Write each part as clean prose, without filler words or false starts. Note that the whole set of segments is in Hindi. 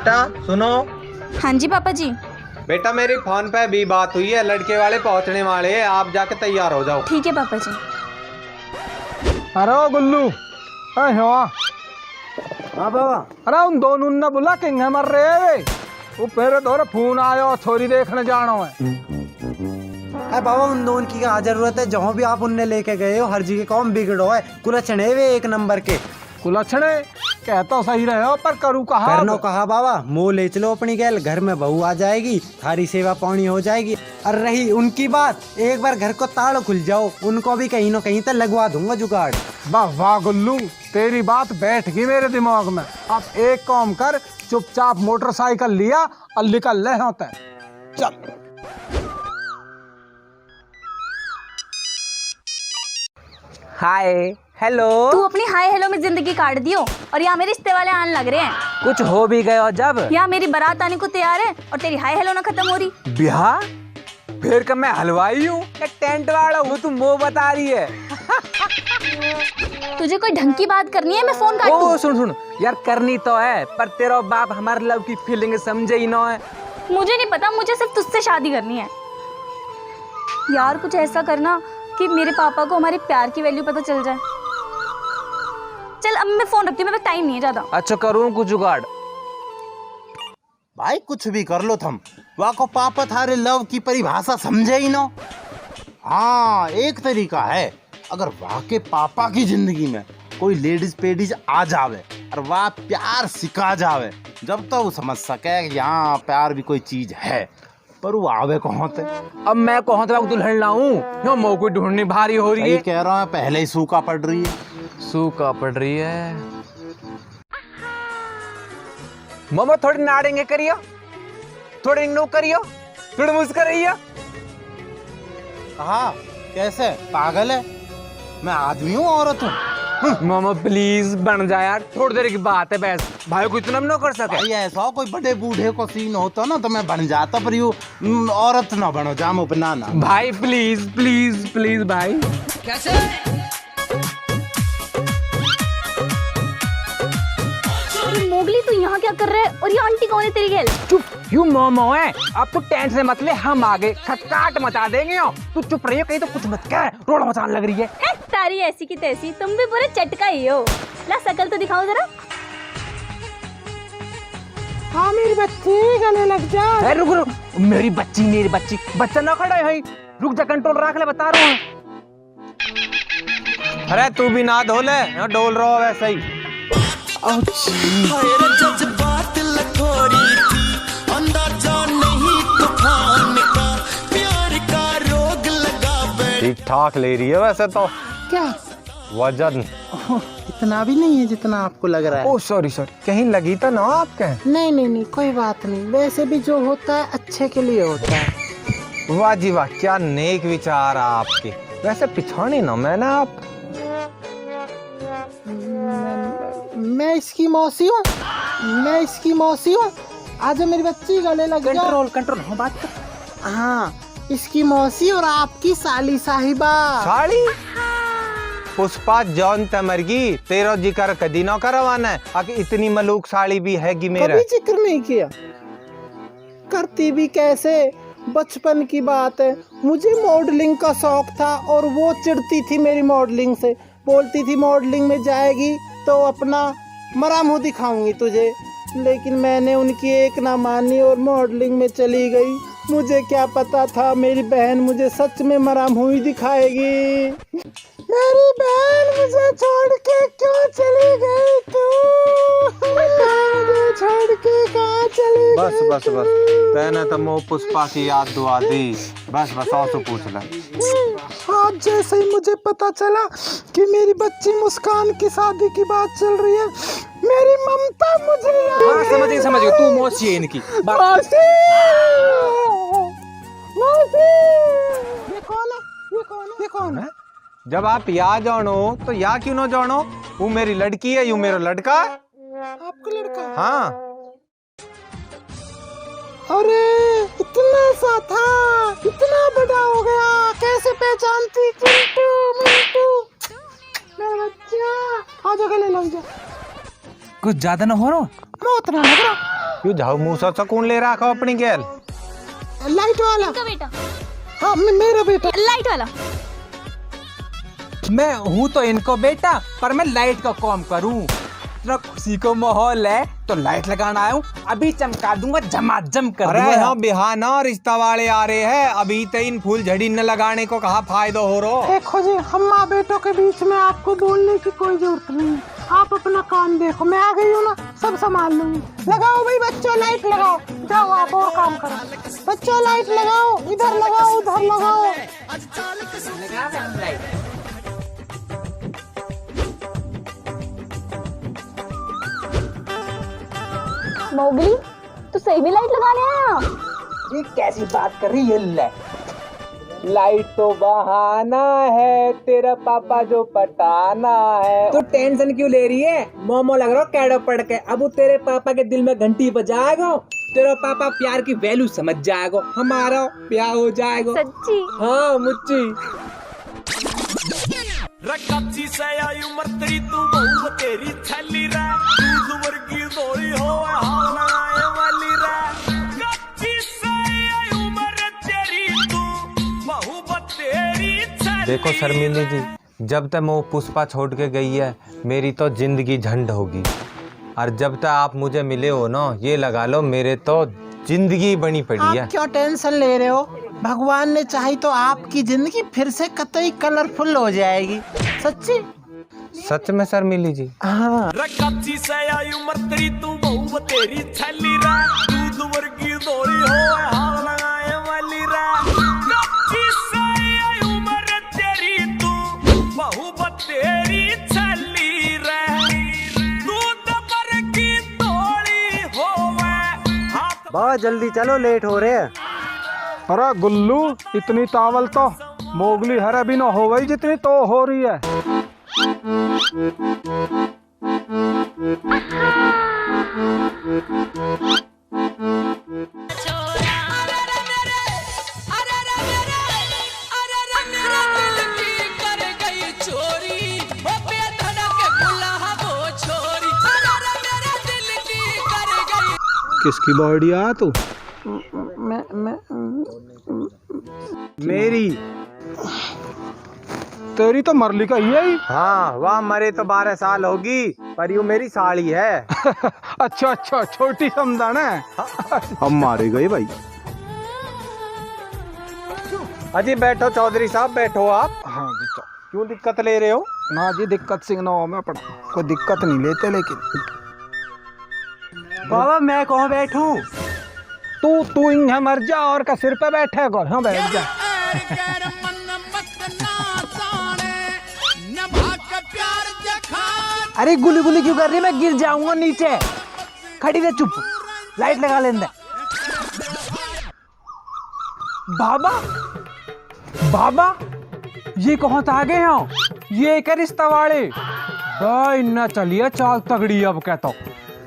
बेटा सुनो। हाँ जी पापा जी। बेटा मेरी फोन पे भी बात हुई है, लड़के वाले पहुंचने वाले हैं, आप जाके तैयार हो जाओ। ठीक है पापा जी। अरे ओ गुल्लू, हाँ बाबा। अरे उन दोनों ने बुला के मर रहे वो पेरे तोरे फोन आयो छोरी देखने जाना है। अरे बाबा उन दोनों की क्या जरूरत है, जहाँ भी आप उनने लेके गए हो हर जगह कौन बिगड़ो है, कुलछणे वे एक नंबर के। कुलछणे कह तो सही रहे हो पर करूँ कहा। करनो कहा बाबा, मुँह ले चलो अपनी गैल, घर में बहू आ जाएगी, थारी सेवा पानी हो जाएगी। और रही उनकी बात, एक बार घर को ताड़ खुल जाओ, उनको भी कहीं न कहीं तक लगवा दूंगा जुगाड़। वाह वाह गुल्लू, तेरी बात बैठ गई मेरे दिमाग में। अब एक काम कर, चुपचाप मोटरसाइकिल लिया और निकल ले होते चल। Hi hello. तू अपनी हाय हेलो में जिंदगी काट दियो और यहाँ मेरे रिश्ते वाले आने लग रहे हैं। कुछ हो भी गए और जब यहाँ मेरी बारात आने को तैयार है और तेरी हाय हेलो ना खत्म हो रही। ब्याह फिर कब मैं हलवाई हूँ या टेंट वाला हूँ, तू वो बता रही है। तुझे कोई ढंग की बात करनी है, मैं फोन काट दूँ? सुन यार, करनी तो है पर तेरा बाप हमारे लव की फीलिंग समझे ही ना है। मुझे नहीं पता, मुझे सिर्फ तुझसे शादी करनी है। यार कुछ ऐसा करना कि मेरे पापा को हमारे प्यार की वैल्यू पता चल जाए। चल अब मैं फोन रखती हूँ, मेरे पास टाइम नहीं है ज्यादा। अच्छा करूँ कुछ जुगाड़? भाई कुछ भी कर लो थम, वाको पापा थारे लव की परिभाषा समझे ही ना। हाँ एक तरीका है, अगर वाके पापा की जिंदगी में कोई लेडीज पेडीज आ जावे और वाह प्यार सिखा जावे, जब तक वो समझ सके कि यहाँ प्यार भी कोई चीज है, पर वो आवे कहाँ थे। अब मैं कहाँ तक दुल्हन लाऊं, यो मो कोई ढूंढनी भारी हो रही है। कह रहा हूँ पहले ही सूखा पड़ रही है। सूखा पड़ रही है। मम्मा थोड़ी नाड़ेंगे करियो, थोड़ी नो करियो, थोड़ी मुस्कुरा रहियो। कहा कैसे पागल है, मैं आदमी हूँ औरत हूँ? मामा प्लीज बन जा यार, थोड़ी देर की बात है बस, भाई को इतना ना कर सके। भाई ऐसा कोई बड़े बूढ़े को सीन होता ना तो मैं बन जाता, पर यू औरत ना बनो, जामो बनाना। भाई प्लीज प्लीज प्लीज भाई। कैसे मोगली तू यहाँ क्या कर रहा है और ये आंटी कौन है तेरी गैल? चुप, यू मोमो है, अब तो टेंट से मत ले, हम आगे खटकाट मचा देंगे। तू चुप रहियो, कहीं तो कुछ मत कह, रोड मचाने लग रही है। तारी ऐसी की तैसी, तुम भी पूरे चटका ही हो। ला शकल तो दिखाओ जरा। हाँ मेरी बच्ची गले लग जा। अरे रुक, मेरी बच्ची बच्चा ना खड़ा है भाई, रुक जा, कंट्रोल रख ले, बता रहा हूँ। अरे तू भी ना धो ले, डोल रहा हो वैसे ही। जज्बात लखोरी थी, अंदाजा नहीं तूफान का, प्यार का रोग लगा। ठीक ठाक ले रही है वैसे तो। क्या वजन इतना भी नहीं है जितना आपको लग रहा है। ओ सॉरी कहीं लगी तो ना आपके? नहीं कोई बात नहीं, वैसे भी जो होता है अच्छे के लिए होता है। वाह जी वाह, क्या नेक विचार आपके। वैसे पिछाड़ी ना मैं ना आप। मैं इसकी मौसी हूँ, आज मेरी बच्ची गले लग जा। कंट्रोल हाँ बात कर। हाँ इसकी मौसी और आपकी साली साहिबा। साड़ी पुष्पा जॉन तमरगी, तेरा जिक्र कदी ना करवाना है, आके इतनी मलूक साड़ी भी हैगी मेरा। कभी जिक्र नहीं किया, करती भी कैसे, बचपन की बात है। मुझे मॉडलिंग का शौक था और वो चिढ़ती थी मेरी मॉडलिंग से, बोलती थी मॉडलिंग में जाएगी तो अपना मरा मुँह दिखाऊंगी तुझे, लेकिन मैंने उनकी एक ना मानी और मॉडलिंग में चली गई। मुझे क्या पता था मेरी बहन मुझे सच में मरा मुँह ही दिखाएगी। मेरी बहन मुझे छोड़ के क्यों चली गई तू? मुझे छोड़ के कहाँ चली गई? बस तेने तो मोह पुष्पा की याद दुआ दी, बस और तो पूछ ले। आज जैसे ही मुझे पता चला कि मेरी बच्ची मुस्कान की शादी की बात चल रही है, मेरी ममता मुझे हाँ समझ गई, तू मौसी है इनकी। मौसी! ये कौन है? जब आप यहाँ जानो तो यहाँ क्यों ना जानो? वो मेरी लड़की है, यू मेरा लड़का। आपका लड़का? हाँ। अरे इतना सा था, इतना बड़ा हो गया, कैसे पहचानती? मिंटू मेरा बच्चा, आजा गले लग जा। कुछ ज्यादा ना हो रहा, मौत ना लग रहा। यू झाऊ मूसा सकून ले रखा अपनी गैल। लाइट वाला। इनका बेटा। हाँ मेरा बेटा। लाइट वाला। मैं हूँ तो इनको बेटा, पर मैं लाइट का काम करूँ। इतना खुशी को माहौल है तो लाइट लगाना आया हूँ, अभी चमका दूंगा, झमाझम कर अरे दूंगा। हाँ बिहाना रिश्ता वाले आ रहे हैं, अभी तो इन फूल झड़ी न लगाने को कहा फायदा हो रहा। देखो जी, हम माँ बेटों के बीच में आपको बोलने की कोई जरूरत नहीं है। आप अपना काम देखो, मैं आ गई हूँ ना, सब संभाल लूंगी। लगाओ भाई बच्चों, लाइट लगाओ। जाओ आप और काम करो। बच्चों लाइट लगाओ, इधर लगाओ उधर लगाओ। मोगली, तू सही में लाइट लगाने आया? ये कैसी बात कर रही है? लाइट तो बहाना है, तेरा पापा जो पटाना है। तो टेंशन क्यों ले रही है? मोमो लग रहा कैडो पड़ के। अब तेरे पापा के दिल में घंटी बजाएगा, तेरा पापा प्यार की वैल्यू समझ जाएगा, हमारा प्यार हो जाएगा। सच्ची? हाँ मुच्ची। रकाची से आई उम्र तेरी, तू बहु तेरी छली रे, दूध वर्गी दोरी हो हाल लगाए वाली रे। रकाची से आई उम्र तेरी, तू बहु तेरी छली। देखो शर्मिली जी, जब तक वो पुष्पा छोड़ के गई है मेरी तो जिंदगी झंड होगी, और जब तक आप मुझे मिले हो ना, ये लगा लो मेरे तो जिंदगी बनी पड़ी है। आप क्यों टेंशन ले रहे हो? भगवान ने चाही तो आपकी जिंदगी फिर से कतई कलरफुल हो जाएगी। सच्ची? सच में शर्मिली जी? हाँ। रकाची से आई उम्र तेरी, तू बहु तेरी छली रे, दूध वर्गी दोरी हो हाल लगाए वाली रे। रकाची से आई उम्र तेरी, तू बहु तेरी छली रे, दूध वर्गी दोरी होवे हाथ। बहुत जल्दी चलो, लेट हो रहे हैं। अरे गुल्लू, इतनी तावल तो मोगली हरे भी न हो गई जितनी तो हो रही है। किसकी बॉडी आ तू? मेरी। तेरी तो मरली का ही है ही। हाँ वह मरे तो 12 साल होगी, पर यूँ मेरी साड़ी है। अच्छा अच्छा, छोटी समझान है। हम मारे गए भाई। अजी बैठो चौधरी साहब, बैठो आप। हाँ जी तो। क्यों दिक्कत ले रहे हो? ना जी, दिक्कत सिंह ना हो में पड़ा, कोई दिक्कत नहीं लेते, लेकिन बाबा मैं कहाँ बैठूं? तू इन्हें मर जा और का सिर पे बैठे कर। हाँ बैठ जा। अरे गुली गुली क्यों कर रही है? मैं गिर जाऊंगा नीचे। खड़ी रह, चुप। लाइट लगा लेंदे। बाबा बाबा, ये कहाँ आ गए हो? ये क्या रिश्ता वाले? इन्ना चलिए चाल तगड़ी। अब कहता हूँ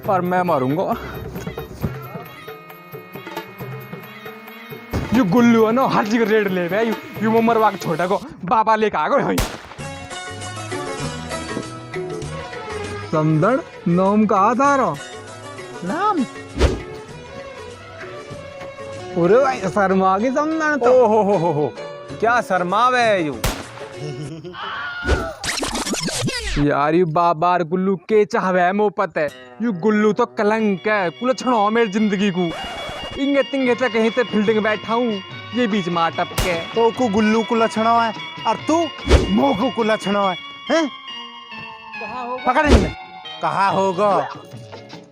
पर मैं मरूंगा। यू गुल्लू है ना, हर जगह रेड ले रहे। यू मरवा के छोटा को बाबा लेके आ गए। समदड़ नाम कहा था रो? नाम? अरे भाई शर्मा की समदड़ तो। ओ हो, क्या शर्मावे है यू। यार यू बाबा और गुल्लू के चाहवे मो पता है। यू गुल्लू तो कलंक है, कुल छड़ो मेरी जिंदगी को। इंगे तिंगे तक कहीं से फील्डिंग बैठा हूँ, ये बीच में अटक के। तो को गुल्लू को लक्षणों है और तू मोगू को लक्षणों है, हैं? पकड़ इनमें। कहाँ होगा?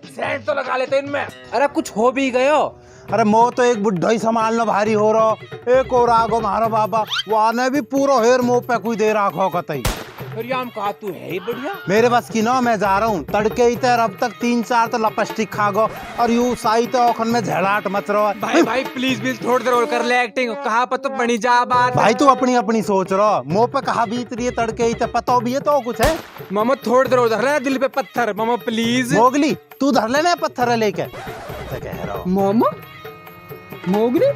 सेंट तो लगा लेते इनमें। अरे कुछ हो भी गयो। अरे मो तो एक बुढ़ा ही संभालना भारी हो रहा। एक और आगो मारो बाबा, वो आने भी पूरा हेर मुंह पे कोई दे रखो कतई। हरियाम कहा तू है ही बढ़िया। मेरे बस की ना, मैं जा रहा हूँ। तड़के ही तेर अब तक 3-4 तो लपस्टिक खा गो, और यू साई तो ओखन में झड़ाट मच रहा है। भाई प्लीज थोड़ी देर और कर ले एक्टिंग। कहाँ पर तो बनी जा बात। भाई तू अपनी सोच रहा, मुंह पे कहा बीत रही है तड़के ही, तो पता भी है तो कुछ है। मामा थोड़ी देर उधर रहा, दिल पे पत्थर। मामा प्लीज। मोगली तू धर लेना पत्थर लेके। मामा मोगली,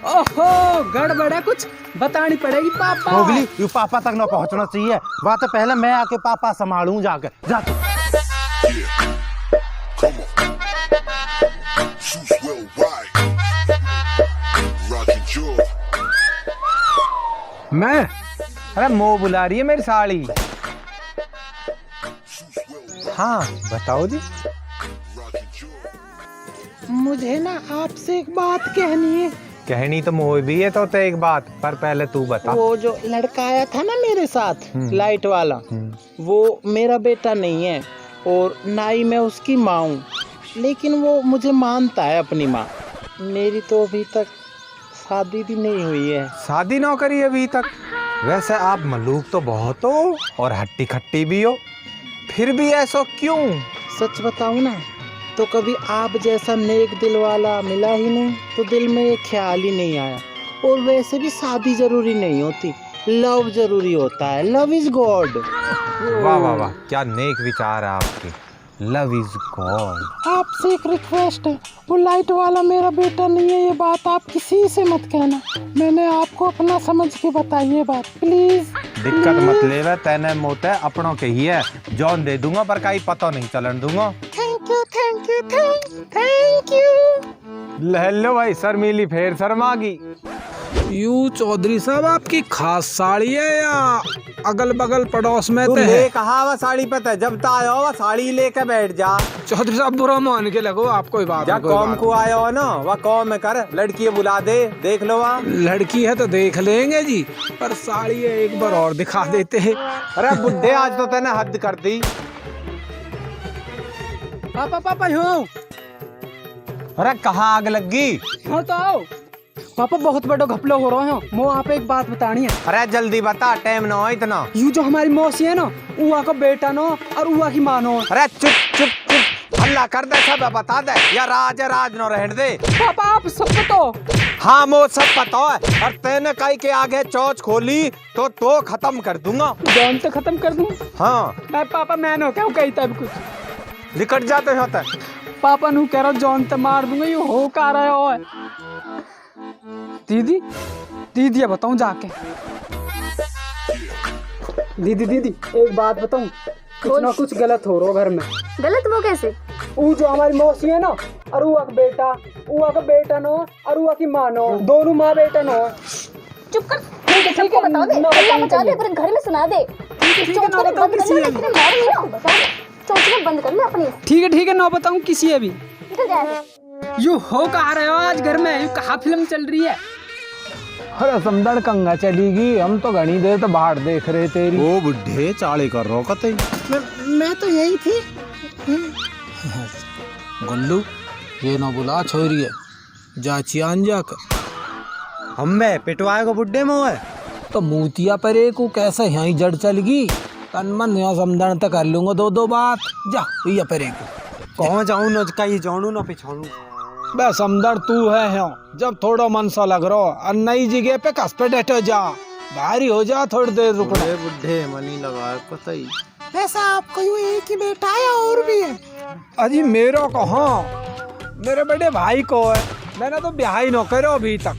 ओहो गड़बड़ है, कुछ बतानी पड़ेगी पापा। मोगली यू पापा तक ना पहुंचना चाहिए, वहाँ तो पहले मैं आके पापा संभालूं जाके। जा मैं अरे मो बुला रही है मेरी साड़ी। हाँ बताओ जी। मुझे ना आपसे एक बात कहनी है। कहनी तो मोह भी है तो एक बात, पर पहले तू बता। वो जो लड़का आया था ना मेरे साथ, लाइट वाला, वो मेरा बेटा नहीं है और ना ही मैं उसकी माँ हूँ, लेकिन वो मुझे मानता है अपनी माँ। मेरी तो अभी तक शादी भी नहीं हुई है। शादी ना करी अभी तक? वैसे आप मलूक तो बहुत हो और हट्टी खट्टी भी हो, फिर भी ऐसा क्यों? सच बताऊँ ना तो कभी आप जैसा नेक दिल वाला मिला ही नहीं, तो दिल में ये ख्याल ही नहीं आया। और वैसे भी शादी जरूरी नहीं होती, लव जरूरी होता है। Love is God. वाह वाह वाह, क्या नेक विचार है आपके। Love is God. आपसे एक रिक्वेस्ट है, वो लाइट वाला मेरा बेटा नहीं है, ये बात आप किसी से मत कहना। मैंने आपको अपना समझ के बताई ये बात, प्लीज। दिक्कत मत लेवे, तैने मोते अपनों के ही है। जॉन दे दूंगा पर कहीं पता नहीं चलन दूंगा। Thank you thank you thank you. लहलो भाई, शर्मीली फेर शर्मागी। यू चौधरी साहब आपकी खास साड़ी है या अगल बगल पड़ोस में तो है? ले कहा वह साड़ी पता है, जब तक आयो वह साड़ी लेके बैठ जा। चौधरी साहब बुरा मान के लगो, आप कोई बात जब कौम को आयो हो ना, वह कौम में कर, लड़की बुला दे, देख लो वहाँ। लड़की है तो देख लेंगे जी, पर साड़ी है एक बार और दिखा देते हैं। अरे बुड्ढे, आज तो तेने हद कर दी। पापा पापा यूं। अरे कहाँ आग लगी? हाँ तो आओ पापा, बहुत बड़ा घपला हो रहा है। मैं वहाँ पे एक बात बतानी है। अरे जल्दी बता, टाइम ना हो इतना। यू जो हमारी मौसी है ना, उआ का बेटा नो और उआ की माँ नो। अरे चुप चुप चुप, हल्ला कर दे, सब बता दे, या राज है राज न रहने दे। पापा आप सब तो। हाँ मो सब पता है, और तेने कई के आगे चौच खोली तो खत्म कर दूंगा। जान तो खत्म कर दूं। हाँ मैं पापा मैं नो क्या कही तब कुछ निकट जाते होता। पापा नू कह रहा जॉन तो मार दूंगा, ये हो का रहा है। दीदी दीदी बताऊं जाके। दीदी दीदी एक बात बताऊं, कुछ ना कुछ गलत हो रहा घर में। गलत वो कैसे? वो जो हमारी मौसी है ना, और उआ का बेटा नो और उआ की माँ नो, दोनों माँ बेटा नो। चुप कर, सबको बता दे, हल्ला मचा दे, पूरे घर में सुना दे। चौंचने बंद कर ले, तेरे मार नहीं ना, बता दे। चौंचने बंद कर ले अपनी। ठीक है ना बताऊं किसी है भी। निकल जा। यू हो कहा रहे हो आज घर में? यू कहाँ फिल्म चल रही है? अरे समदड़ कंगा चलेगी, हम तो घनी देर तो बाहर देख रहे तेरी। ओ बुढ़े चाले कर रहो कते। मैं तो यही थी। गुल्लू ये ना बुला छोरी है, जाचियान जाकर। हमें पिटवाए को बुड्ढे में है तो मूतिया परे को कैसे यहीं जड़ चलगी। तन मन यहाँ समझण तक कर लूंगा दो बात। जा ये परे को कहाँ जाऊँ न कहीं जाऊँ न पिछाऊँ। बे समझण तू है यहाँ, जब थोड़ा मन सा लग रहा और नई जगह पे कस पे डटे जा, भारी हो जा, थोड़ी देर रुकना। बुढ़े मनी लगा कतई। वैसा आपको यूँ एक ही बेटा है या और भी है? अजी मेरा कहाँ, मेरे बड़े भाई को है। मैंने तो ब्याह ही न करो अभी तक,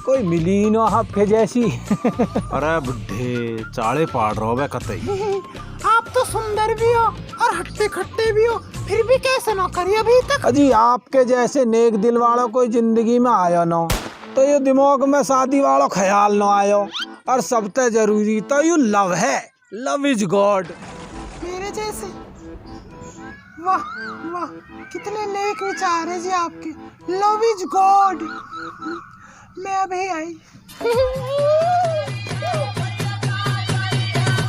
कोई मिली न आपके जैसी। अरे बुढ़े चाले पाड़ रहो बे कतई। आप तो सुंदर भी हो और हट्टे खट्टे भी हो, फिर भी कैसे नौकरी अभी तक? अजी आपके जैसे नेक दिल वालों कोई जिंदगी में आयो न, तो ये दिमाग में शादी वालों ख्याल न आयो। और सबसे जरूरी तो यू लव है, लव इज गॉड। मेरे जैसे? वाह वाह, कितने नेक विचार है जी आपके। Love is God. मैं अभी आई।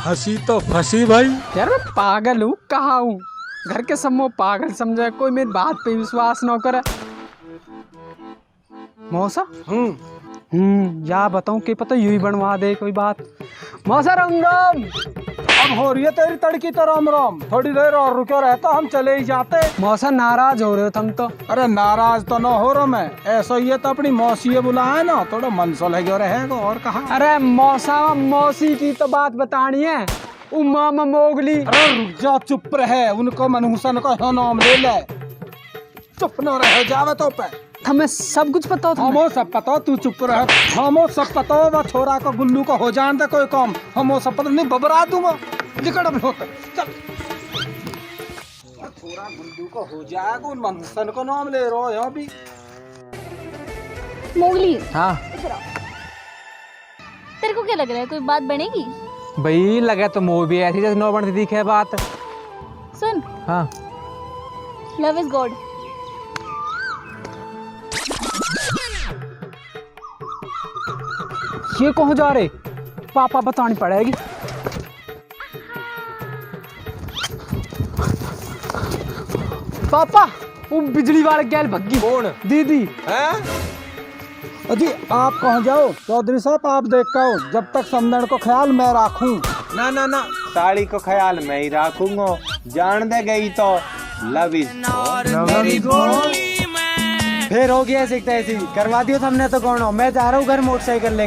हंसी तो फंसी भाई। यार मैं पागल हूँ, कहाँ हूँ? घर के सब पागल समझे, कोई मेरी बात पे विश्वास न करे। मौसा या बताऊं कि पता यूं ही बनवा दे कोई बात। मौसा राम राम। अब हो रही है तेरी तड़की तो राम राम, थोड़ी देर और रुके रहता, हम चले ही जाते। मौसा नाराज हो रहे हो तुम तो? अरे नाराज तो ना हो रहा मैं, ऐसा ही है तो अपनी मौसी बुलाए ना, थोड़ा मन सा लगे रहेगा और कहा। अरे मौसा मौसी की तो बात बतानी है, मामा मोगली। अरे रुक जा, चुप रहे, उनको मनहूसन का नाम ले ले, चुप न रहे जावे तो पे। हमें सब कुछ पता होता। हमो सब पता, तू चुप रहे। हमो सब पता, वो छोरा को गुल्लू को हो जान दे कोई काम। हमो सब पता नहीं, बबरा दूंगा। निकट अब होता चल। गुल्लू को हो जाएगा, उन मनसन को नाम ले रहा हो यहाँ भी। मोगली, हाँ तेरे को क्या लग रहा है, कोई बात बनेगी? भाई लगे तो मुँह भी ऐसी जैसे नौ बनती दिखे बात। सुन, हाँ लव इज गॉड। ये कहाँ जा रहे? पापा बतानी पड़ेगी। पापा वो बिजली वाले गैल भग्गी। कौन? दीदी। हैं? अजी आप कहाँ जाओ चौधरी साहब, आप देख के आओ, जब तक समदन को ख्याल मैं राखूं। ना ना ना, साड़ी को ख्याल मैं ही रखूंगा। जान दे गई तो लव इज फिर हो गया ऐसी करवा दियो हमने तो कौन हो। मैं जा रहा हूँ घर मोटरसाइकिल लेकर।